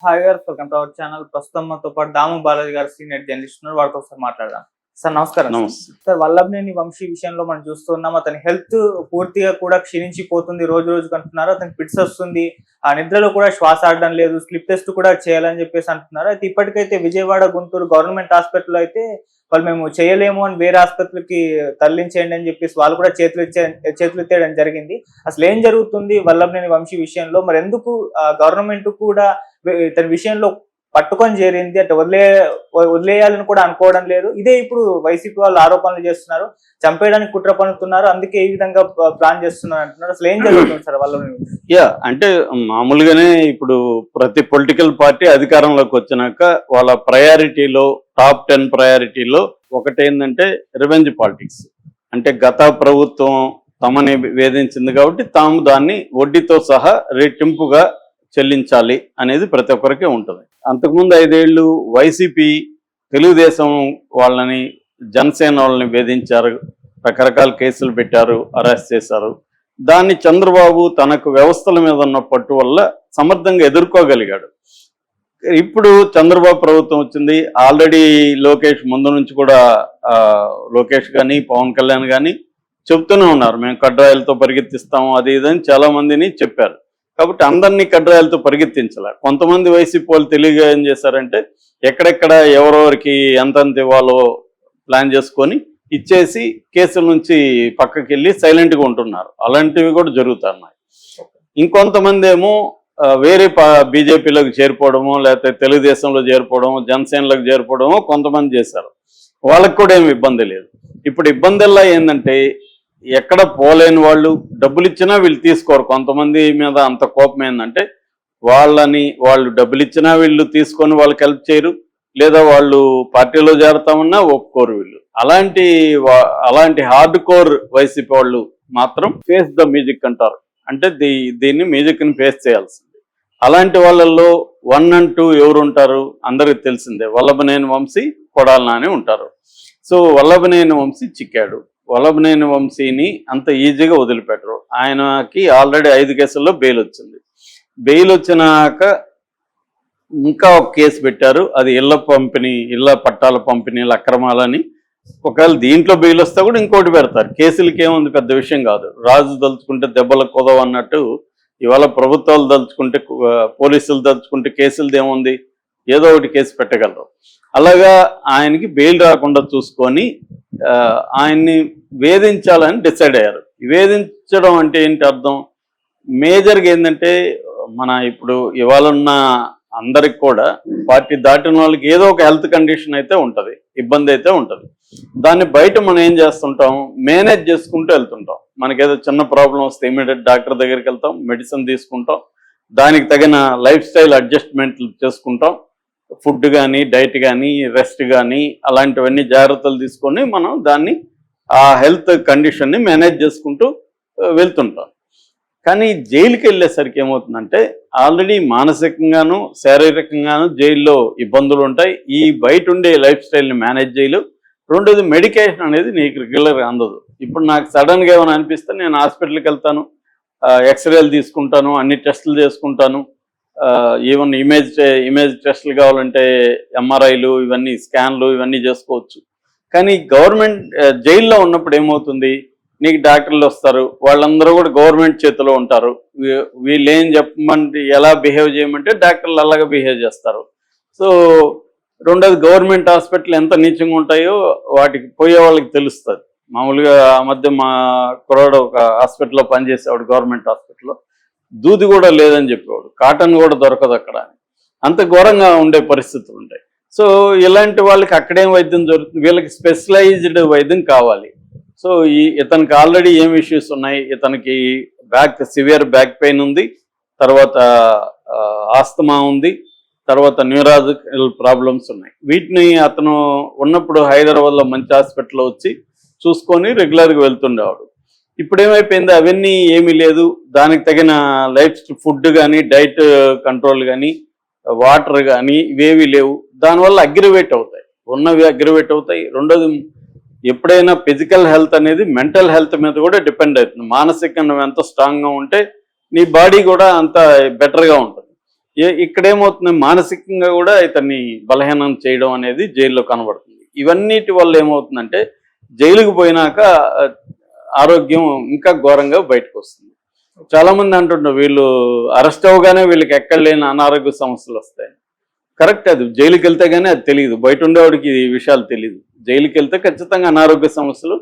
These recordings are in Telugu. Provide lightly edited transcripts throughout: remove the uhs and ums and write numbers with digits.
హాయ్ గారు, వెల్కమ్ టు అవర్ ఛానల్. ప్రస్తుతం మనతో పాటు దాము బాలాజీ గారు సీనియర్ జర్నలిస్ట్ ఉన్నారు. వారితో ఒకసారి మాట్లాడదాం. సార్ నమస్కారం. నమస్తే. సార్, వల్లభనేని వంశీ విషయంలో మనం చూస్తున్నాం. అతని హెల్త్ పూర్తిగా కూడా క్షీణించిపోతుంది, రోజు రోజుకు అంటున్నారు. అతనికి ఫిట్స్ వస్తుంది, ఆ నిద్రలో కూడా శ్వాస ఆడడం లేదు, స్లిప్ టెస్ట్ కూడా చేయాలని చెప్పేసి అంటున్నారు. అయితే ఇప్పటికైతే విజయవాడ, గుంటూరు గవర్నమెంట్ హాస్పిటల్ అయితే వాళ్ళు మేము చేయలేము అని వేరే ఆసుపత్రికి తరలించేయండి అని చెప్పేసి వాళ్ళు కూడా చేతులు ఎత్తేయడం జరిగింది. అసలు ఏం జరుగుతుంది వల్లభనేని వంశీ విషయంలో? మరి ఎందుకు గవర్నమెంట్ కూడా ఇతని విషయంలో పట్టుకొని చేరింది అంటే వదిలేయాలని కూడా అనుకోవడం లేదు? ఇదే ఇప్పుడు వైసీపీ వాళ్ళు ఆరోపణలు చేస్తున్నారు, చంపేయడానికి కుట్ర పన్నుతున్నారు, అందుకే ఈ విధంగా ప్లాన్ చేస్తున్నారు అంటున్నారు. అసలు ఏం జరుగుతుంది సార్ వల్ల? అంటే మామూలుగానే ఇప్పుడు ప్రతి పొలిటికల్ పార్టీ అధికారంలోకి వచ్చినాక వాళ్ళ ప్రయారిటీలో టాప్ 10 ప్రయారిటీలో ఒకటేంటంటే రివెంజ్ పాలిటిక్స్. అంటే గత ప్రభుత్వం తమని వేధించింది కాబట్టి తాము దాన్ని వడ్డీతో సహా రెట్టింపుగా చెల్లించాలి అనేది ప్రతి ఒక్కరికి ఉంటుంది. అంతకుముందు 5 ఏళ్ళు వైసీపీ తెలుగుదేశం వాళ్ళని, జనసేన వాళ్ళని వేధించారు, రకరకాల కేసులు పెట్టారు, అరెస్ట్ చేశారు. దాన్ని చంద్రబాబు తనకు వ్యవస్థల మీద ఉన్న పట్టు వల్ల సమర్థంగా ఎదుర్కోగలిగాడు. ఇప్పుడు చంద్రబాబు ప్రభుత్వం వచ్చింది. ఆల్రెడీ లోకేష్ ముందు నుంచి కూడా లోకేష్ కానీ పవన్ కళ్యాణ్ కానీ చెప్తూనే ఉన్నారు, మేము కడ్రాయిలతో పరిగెత్తిస్తాము అది ఇదని చాలా మందిని చెప్పారు. కాబట్టి అందరినీ కడ్రాయిలతో పరిగెత్తించాల. కొంతమంది వైసీపీ వాళ్ళు తెలివిగా ఏం చేశారంటే ఎక్కడెక్కడ ఎవరెవరికి ఎంతెంత ఇవ్వాలో ప్లాన్ చేసుకొని ఇచ్చేసి కేసుల నుంచి పక్కకి వెళ్ళి సైలెంట్గా ఉంటున్నారు. అలాంటివి కూడా జరుగుతున్నాయి. ఇంకొంతమంది ఏమో వేరే బీజేపీలోకి చేరిపోవడమో, లేకపోతే తెలుగుదేశంలో చేరిపోవడమో, జనసేనలోకి చేరిపోవడమో కొంతమంది చేశారు. వాళ్ళకి కూడా ఏమి ఇబ్బంది లేదు. ఇప్పుడు ఇబ్బందిల్లా ఏంటంటే ఎక్కడ పోలేని వాళ్ళు డబ్బులు ఇచ్చినా వీళ్ళు తీసుకోరు. కొంతమంది మీద అంత కోపం ఏంటంటే వాళ్ళు డబ్బులు ఇచ్చినా వీళ్ళు తీసుకొని వాళ్ళకి హెల్ప్ చేయరు, లేదా వాళ్ళు పార్టీలో చేరతామన్నా ఒప్పుకోరు వీళ్ళు. అలాంటి హార్డ్ కోర్ వైసీపీ వాళ్ళు మాత్రం ఫేస్ ద మ్యూజిక్ అంటారు. అంటే దీన్ని మ్యూజిక్ని ఫేస్ చేయాల్సింది. అలాంటి వాళ్ళల్లో 1 and 2 ఎవరు ఉంటారు అందరికి తెలిసిందే. వల్లభనేని వంశీ, కొడాలి నాని ఉంటారు. సో వల్లభనేని వంశీ చిక్కాడు. వల్లభనేని వంశీని అంత ఈజీగా వదిలిపెట్టరు. ఆయనకి ఆల్రెడీ 5 కేసుల్లో బెయిల్ వచ్చింది. బెయిల్ వచ్చినాక ఇంకా ఒక కేసు పెట్టారు, అది ఇళ్ల పట్టాల పంపిణీల అక్రమాలని. ఒకవేళ దీంట్లో బెయిల్ వస్తే కూడా ఇంకోటి పెడతారు. కేసులకి ఏముంది, పెద్ద విషయం కాదు. రాజు దలుచుకుంటే దెబ్బలకు కుదవ అన్నట్టు ఇవాళ ప్రభుత్వాలు దలుచుకుంటే, పోలీసులు దలుచుకుంటే కేసులది ఏముంది, ఏదో ఒకటి కేసు పెట్టగలరు. అలాగా ఆయనకి బెయిల్ రాకుండా చూసుకొని ఆయన్ని వేధించాలని డిసైడ్ అయ్యారు. వేధించడం అంటే ఏంటి అర్థం? మేజర్గా ఏంటంటే ఇప్పుడు ఇవాళ ఉన్న అందరికి కూడా పార్టీ దాటిన వాళ్ళకి ఏదో ఒక హెల్త్ కండిషన్ అయితే ఉంటుంది, ఇబ్బంది అయితే ఉంటుంది. దాన్ని బయట మనం ఏం చేస్తుంటాం, మేనేజ్ చేసుకుంటూ వెళ్తుంటాం. మనకేదో చిన్న ప్రాబ్లం వస్తే ఇమీడియట్ డాక్టర్ దగ్గరికి వెళ్తాం, మెడిసిన్ తీసుకుంటాం, దానికి తగిన లైఫ్ స్టైల్ అడ్జస్ట్మెంట్లు చేసుకుంటాం. ఫుడ్ కానీ, డైట్ కానీ, రెస్ట్ కానీ, అలాంటివన్నీ జాగ్రత్తలు తీసుకొని మనం దాన్ని ఆ హెల్త్ కండిషన్ని మేనేజ్ చేసుకుంటూ వెళ్తుంటాం. కానీ జైలుకి వెళ్ళేసరికి ఏమవుతుందంటే ఆల్రెడీ మానసికంగాను శారీరకంగాను జైల్లో ఇబ్బందులు ఉంటాయి. ఈ బయట ఉండే లైఫ్ స్టైల్ని మేనేజ్ చేయలు. రెండోది మెడికేషన్ అనేది నీకు రెగ్యులర్గా అందదు. ఇప్పుడు నాకు సడన్గా ఏమైనా అనిపిస్తే నేను హాస్పిటల్కి వెళ్తాను, ఎక్స్రేలు తీసుకుంటాను, అన్ని టెస్టులు చేసుకుంటాను, ఈవెన్ ఇమేజ్ టెస్టులు కావాలంటే ఎంఆర్ఐలు, ఇవన్నీ స్కాన్లు, ఇవన్నీ చేసుకోవచ్చు. కానీ గవర్నమెంట్ జైల్లో ఉన్నప్పుడు ఏమవుతుంది, నీకు డాక్టర్లు వస్తారు, వాళ్ళందరూ కూడా గవర్నమెంట్ చేతిలో ఉంటారు. వీళ్ళు ఏం చెప్పమంటే, ఎలా బిహేవ్ చేయమంటే డాక్టర్లు అలాగే బిహేవ్ చేస్తారు. సో రెండోది గవర్నమెంట్ హాస్పిటల్ ఎంత నీచంగా ఉంటాయో వాటికి పోయే వాళ్ళకి తెలుస్తుంది. మామూలుగా ఆ మధ్య మా కుర్రాడు ఒక హాస్పిటల్లో పనిచేసేవాడు, గవర్నమెంట్ హాస్పిటల్లో. దూది కూడా లేదని చెప్పేవాడు, కాటన్ కూడా దొరకదు అక్కడ. అంత ఘోరంగా ఉండే పరిస్థితులు ఉంటాయి. సో ఇలాంటి వాళ్ళకి అక్కడేం వైద్యం జరుగుతుంది, వీళ్ళకి స్పెషలైజ్డ్ వైద్యం కావాలి. సో ఇతనికి ఆల్రెడీ ఏం ఇష్యూస్ ఉన్నాయి, ఇతనికి సివియర్ బ్యాక్ పెయిన్ ఉంది, తర్వాత ఆస్తమా ఉంది, తర్వాత న్యూరాలజికల్ ప్రాబ్లమ్స్ ఉన్నాయి. వీటిని అతను ఉన్నప్పుడు హైదరాబాద్లో మంచి హాస్పిటల్లో వచ్చి చూసుకొని రెగ్యులర్గా వెళ్తుండేవాడు. ఇప్పుడు ఏమైపోయింది, అవన్నీ ఏమీ లేదు. దానికి తగిన ఫుడ్ కానీ, డైట్ కంట్రోల్ కానీ, వాటర్ కానీ ఇవేవి లేవు. దానివల్ల అగ్రివేట్ అవుతాయి, ఉన్నవి అగ్రివేట్ అవుతాయి. రెండోది, ఎప్పుడైనా ఫిజికల్ హెల్త్ అనేది మెంటల్ హెల్త్ మీద కూడా డిపెండ్ అవుతుంది. మానసికంగా నువ్వు ఎంత స్ట్రాంగ్గా ఉంటే నీ బాడీ కూడా అంత బెటర్గా ఉంటుంది. ఇక్కడ ఏమవుతుంది, మానసికంగా కూడా ఇతన్ని బలహీనం చేయడం అనేది జైల్లో కనబడుతుంది. ఇవన్నిటి వల్ల ఏమవుతుందంటే జైలుకు పోయినాక ఆరోగ్యం ఇంకా ఘోరంగా బయటకు వస్తుంది. చాలా మంది అంటుంటారు వీళ్ళు అరెస్ట్ అవగానే వీళ్ళకి ఎక్కడ లేని అనారోగ్య సమస్యలు వస్తాయి. కరెక్ట్, అది జైలుకి వెళ్తే కానీ అది తెలియదు, బయట ఉండేవాడికి ఈ విషయాలు తెలియదు. జైలుకి వెళ్తే ఖచ్చితంగా అనారోగ్య సమస్యలు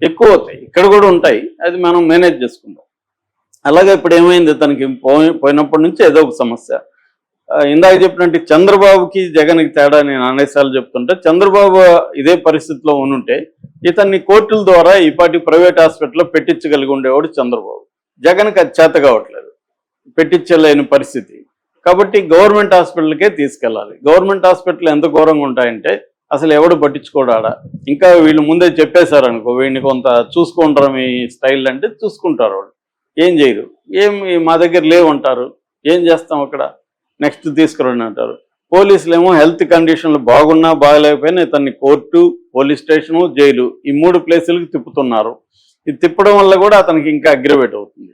ఎక్కువ అవుతాయి, ఇక్కడ కూడా ఉంటాయి, అది మనం మేనేజ్ చేసుకుందాం. అలాగే ఇప్పుడు ఏమైంది, తనకి పోయినప్పటి నుంచి ఏదో ఒక సమస్య. ఇందాక చెప్పినట్టు చంద్రబాబుకి జగన్కి తేడా నేను అనేసార్లు చెప్తుంటే, చంద్రబాబు ఇదే పరిస్థితిలో ఉంటే ఇతన్ని కోర్టుల ద్వారా ఈ పాటి ప్రైవేట్ హాస్పిటల్లో పెట్టించగలిగి ఉండేవాడు చంద్రబాబు. జగన్కి అది చేత కావట్లేదు, పెట్టించలేని పరిస్థితి. కాబట్టి గవర్నమెంట్ హాస్పిటల్కే తీసుకెళ్ళాలి. గవర్నమెంట్ హాస్పిటల్ ఎంత ఘోరంగా ఉంటాయంటే అసలు ఎవడు పట్టించుకోడాడా. ఇంకా వీళ్ళు ముందే చెప్పేశారు అనుకో, వీడిని కొంత చూసుకుంటారు మీ స్టైల్ అంటే చూసుకుంటారు, వాళ్ళు ఏం చేయరు. మా దగ్గర లేవంటారు, ఏం చేస్తాం అక్కడ, నెక్స్ట్ తీసుకురండి అంటారు. పోలీసులు ఏమో హెల్త్ కండిషన్లు బాగున్నా బాగలేకపోయినా ఇతన్ని కోర్టు, పోలీస్ స్టేషను, జైలు ఈ 3 ప్లేసులకు తిప్పుతున్నారు. ఇది తిప్పడం వల్ల కూడా అతనికి ఇంకా అగ్రవేట్ అవుతుంది.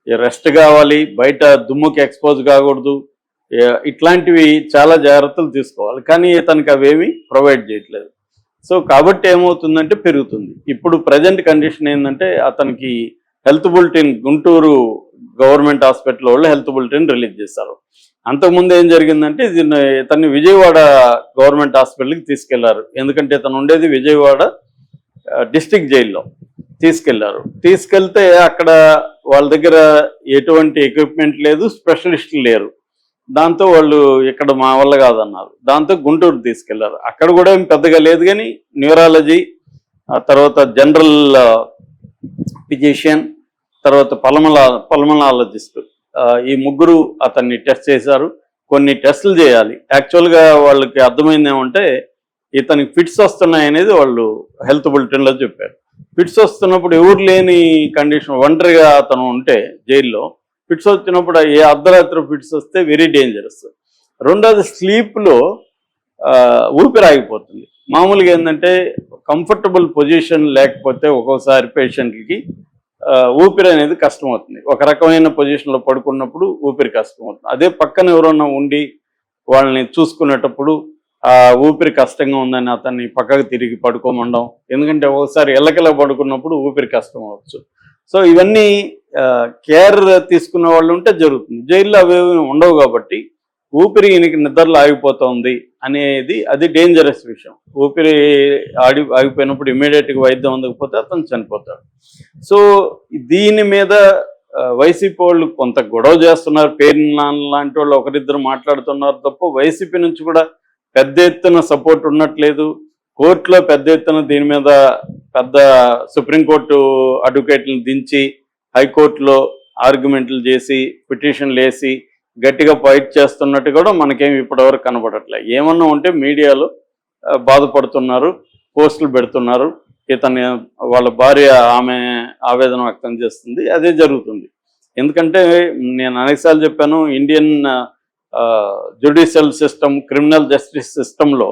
రెస్ట్ కావాలి, బయట దుమ్ముకి ఎక్స్పోజ్ కాకూడదు, ఇట్లాంటివి చాలా జాగ్రత్తలు తీసుకోవాలి. కానీ ఇతనికి అవేమి ప్రొవైడ్ చేయట్లేదు. సో కాబట్టి ఏమవుతుందంటే పెరుగుతుంది. ఇప్పుడు ప్రజెంట్ కండిషన్ ఏంటంటే అతనికి health bulletin Guntur government hospital వాళ్ళు హెల్త్ బులెటిన్ రిలీజ్ చేశారు. అంతకుముందు ఏం జరిగిందంటే ఇతన్ని విజయవాడ గవర్నమెంట్ హాస్పిటల్కి తీసుకెళ్లారు. ఎందుకంటే ఇతను ఉండేది విజయవాడ డిస్ట్రిక్ట్ జైల్లో తీసుకెళ్లారు. తీసుకెళ్తే అక్కడ వాళ్ళ దగ్గర ఎటువంటి ఎక్విప్మెంట్ లేదు, స్పెషలిస్టులు లేరు. దాంతో వాళ్ళు ఇక్కడ మా వల్ల కాదన్నారు. దాంతో గుంటూరు తీసుకెళ్లారు. అక్కడ కూడా ఏం పెద్దగా లేదు, కానీ న్యూరాలజీ, తర్వాత జనరల్ ఫిజిషియన్, తర్వాత పల్మనాలజిస్ట్, ఈ 3 అతన్ని టెస్ట్ చేశారు. కొన్ని టెస్టులు చేయాలి. యాక్చువల్గా వాళ్ళకి అర్థమైంది ఏమంటే ఇతనికి ఫిట్స్ వస్తున్నాయి అనేది వాళ్ళు హెల్త్ బులెటిన్లో చెప్పారు. ఫిట్స్ వస్తున్నప్పుడు ఎవరు లేని కండిషన్, ఒంటరిగా అతను ఉంటే జైల్లో ఫిట్స్ వచ్చినప్పుడు ఏ అర్ధరాత్రి ఫిట్స్ వస్తే వెరీ డేంజరస్. రెండోది స్లీప్లో ఊపిరి ఆగిపోతుంది. మామూలుగా ఏంటంటే కంఫర్టబుల్ పొజిషన్ లేకపోతే ఒక్కోసారి పేషెంట్లకి ఊపిరి అనేది కష్టం అవుతుంది. ఒక రకమైన పొజిషన్లో పడుకున్నప్పుడు ఊపిరి కష్టం అవుతుంది. అదే పక్కన ఎవరన్నా ఉండి వాళ్ళని చూసుకునేటప్పుడు ఆ ఊపిరి కష్టంగా ఉందని అతన్ని పక్కకు తిరిగి పడుకోమండం. ఎందుకంటే ఒకసారి ఎల్లకెల్ల పడుకున్నప్పుడు ఊపిరి కష్టం అవ్వచ్చు. సో ఇవన్నీ కేర్ తీసుకున్న వాళ్ళు ఉంటే జరుగుతుంది. జైల్లో అవేమి ఉండవు కాబట్టి ఊపిరి ఈయనకి నిద్రలో ఆగిపోతుంది అనేది అది డేంజరస్ విషయం. ఊపిరి ఆగిపోయినప్పుడు ఇమీడియట్గా వైద్యం అందకపోతే అతను చనిపోతాడు. సో దీని మీద వైసీపీ వాళ్ళు కొంత గొడవ చేస్తున్నారు. పేరు లాంటి వాళ్ళు ఒకరిద్దరు మాట్లాడుతున్నారు తప్ప వైసీపీ నుంచి కూడా పెద్ద ఎత్తున సపోర్ట్ ఉండట్లేదు. కోర్టులో పెద్ద ఎత్తున దీని మీద సుప్రీంకోర్టు అడ్వకేట్లను దించి హైకోర్టులో ఆర్గ్యుమెంట్లు చేసి పిటిషన్లు వేసి గట్టిగా ఫైట్ చేస్తున్నట్టు కూడా మనకేమి ఇప్పటివరకు కనబడట్లేదు. ఏమన్నా ఉంటే మీడియాలో బాధపడుతున్నారు, పోస్టులు పెడుతున్నారు. ఇతని వాళ్ళ భార్య ఆమె ఆవేదన వ్యక్తం చేస్తుంది, అదే జరుగుతుంది. ఎందుకంటే నేను అనేకసార్లు చెప్పాను, Indian judicial system, criminal justice సిస్టంలో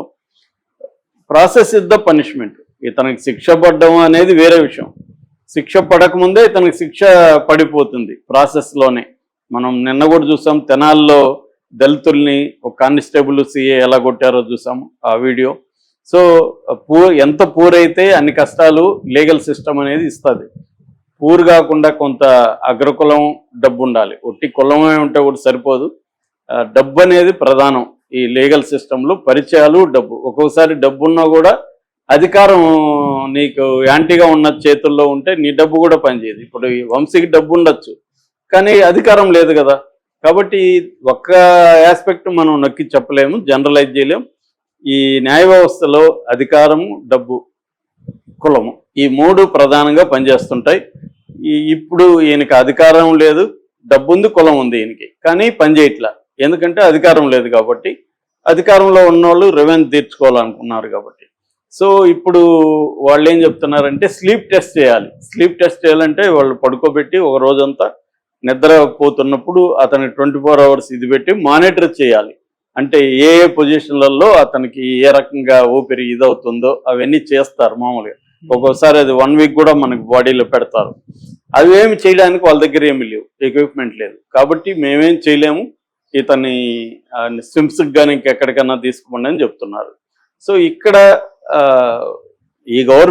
ప్రాసెస్ ఇస్ ద పనిష్మెంట్. ఇతనికి శిక్ష పడడం అనేది వేరే విషయం. శిక్ష పడకముందే ఇతనికి శిక్ష పడిపోతుంది ప్రాసెస్లోనే. మనం నిన్న కూడా చూసాం, తెనాల్లో దళితుల్ని ఒక కానిస్టేబుల్ సిఏ ఎలా కొట్టారో చూసాము ఆ వీడియో. సో ఎంత పూర్ అయితే అన్ని కష్టాలు లీగల్ సిస్టమ్ అనేది ఇస్తుంది. పూర్ కాకుండా కొంత అగ్రకులం డబ్బు ఉండాలి. ఒట్టి కులమే ఉంటే కూడా సరిపోదు, డబ్బు అనేది ప్రధానం ఈ లీగల్ సిస్టంలో. పరిచయాలు, డబ్బు. ఒక్కొక్కసారి డబ్బున్నా కూడా అధికారం నీకు యాంటీగా ఉన్న చేతుల్లో ఉంటే నీ డబ్బు కూడా పనిచేయదు. ఇప్పుడు ఈ వంశీకి డబ్బు ఉండొచ్చు, కానీ అధికారం లేదు కదా. కాబట్టి ఒక్క ఆస్పెక్ట్ మనం నొక్కి చెప్పలేము, జనరలైజ్ చేయలేము. ఈ న్యాయ వ్యవస్థలో అధికారము, డబ్బు, కులము ఈ 3 ప్రధానంగా పనిచేస్తుంటాయి. ఇప్పుడు ఈయనకి అధికారం లేదు, డబ్బు ఉంది, కులం ఉంది ఈయనకి, కానీ పనిచేయట్లా. ఎందుకంటే అధికారం లేదు కాబట్టి. అధికారంలో ఉన్నోళ్ళు రెవెన్యూ తీర్చుకోవాలనుకున్నారు కాబట్టి. సో ఇప్పుడు వాళ్ళు ఏం చెప్తున్నారంటే స్లీప్ టెస్ట్ చేయాలి. స్లీప్ టెస్ట్ చేయాలంటే వాళ్ళు పడుకోబెట్టి ఒక రోజంతా నిద్రపోతున్నప్పుడు అతనికి 24 hours ఇది పెట్టి మానిటర్ చేయాలి. అంటే ఏ ఏ పొజిషన్లలో అతనికి ఏ రకంగా ఊపిరి ఇదవుతుందో అవన్నీ చేస్తారు మామూలుగా. ఒక్కోసారి అది 1 week కూడా మనకి బాడీలో పెడతారు. అవేమి చేయడానికి వాళ్ళ దగ్గర ఏమి లేవు, ఎక్విప్మెంట్ లేదు. కాబట్టి మేమేం చేయలేము, ఇతని స్విమ్స్కి కానీ ఇంకెక్కడికన్నా తీసుకోండి అని చెప్తున్నారు. సో ఇక్కడ ఈ గవర్నమెంట్